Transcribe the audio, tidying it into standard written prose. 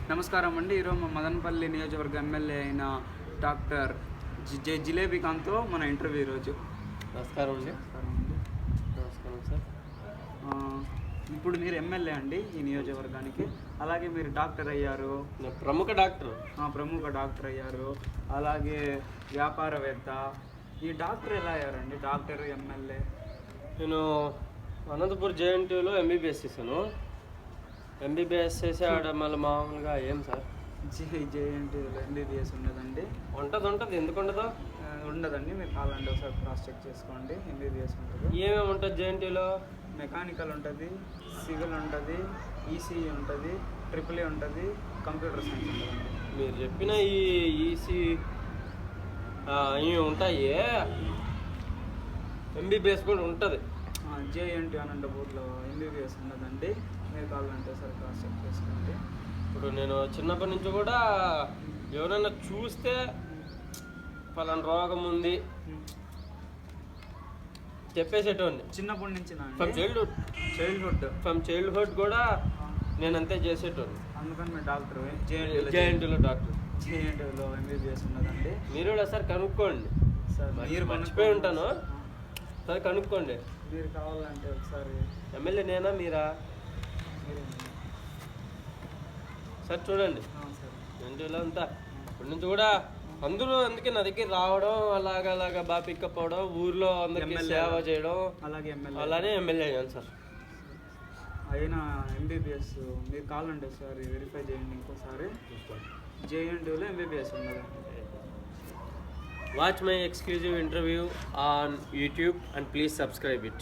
నమస్కారం అండి. ఈరోజు మా మదనపల్లి నియోజకవర్గ ఎమ్మెల్యే అయిన డాక్టర్ జిలేబీ ఖాన్తో మన ఇంటర్వ్యూ ఈరోజు. నమస్కారం అండి. నమస్కారం సార్. ఇప్పుడు మీరు ఎమ్మెల్యే అండి ఈ నియోజకవర్గానికి, అలాగే మీరు డాక్టర్ అయ్యారు, ప్రముఖ డాక్టర్ అయ్యారు, అలాగే వ్యాపారవేత్త. ఈ డాక్టర్ ఎలా అయ్యారండి, డాక్టర్ ఎమ్మెల్యే? నేను అనంతపూర్ జేఎన్టీయూలో ఎంబీబీఎస్ చేశాను. ఎంబీబీఎస్ చేసాడు మళ్ళీ మామూలుగా ఏం సార్ జేఎన్టీయూలో ఎంబీబీఎస్ ఉండదండి? ఉంటుంది ఎందుకు ఉండదు? ఉండదండి, మీరు కావాలంటే ఒకసారి క్రాస్ చెక్ చేసుకోండి. ఎంబీబీఎస్ ఉంటుంది. ఏమేమి ఉంటుంది జేఎన్టీయూలో? మెకానికల్ ఉంటుంది, సివిల్ ఉంటుంది, ఈసీఈ ఉంటుంది, ట్రిపుల్ ఏ ఉంటుంది, కంప్యూటర్ సైన్స్ ఉంటుంది. మీరు చెప్పిన ఈ ఈసీ ఇవి ఉంటాయి, ఎంబీబీఎస్ కూడా ఉంటుంది. జేఎన్టీ అనంతపూర్లో ఎంబీబీఎస్ ఉండదండి, మీరు కావాలంటే ఒకసారి క్రాస్ చెక్ చేసుకోండి. ఇప్పుడు నేను చిన్నప్పటి నుంచి కూడా ఎవరైనా చూస్తే పలానా రోగం ఉంది చెప్పేసేటోడిని చిన్నప్పటి నుంచి. ఫ్రమ్ చైల్డ్హుడ్ కూడా నేను అంతే చేసేటోడిని. అందుకని మీరు డాక్టర్ జేఎన్టీయూలో జేఎన్టీయూలో ఎంబీబీఎస్ ఉన్నదండి. మీరు కూడా సార్ కనుక్కోండి సార్. మీరు మర్చిపోయి ఉంటాను సార్, కనుక్కోండి. మీరు కావాలంటే ఒకసారి. ఎమ్మెల్యే నేనా మీరా సార్? చూడండి జేఎన్టీయూలో అంతా ఇప్పటి నుంచి కూడా అందరూ అందుకే నా దగ్గర రావడం, అలాగా బాగా పికప్ అవడం, ఊర్లో అందరికీ సేవ చేయడం, అలానే ఎమ్మెల్యే అయ్యాను సార్. అయినా ఎంబీబీఎస్ మీరు కావాలంటే ఒకసారి వెరిఫై చేయండి ఇంకోసారి. జేఎన్టీయూలో ఎంబీబీఎస్ ఉన్నది. Watch my exclusive interview on YouTube and please subscribe it.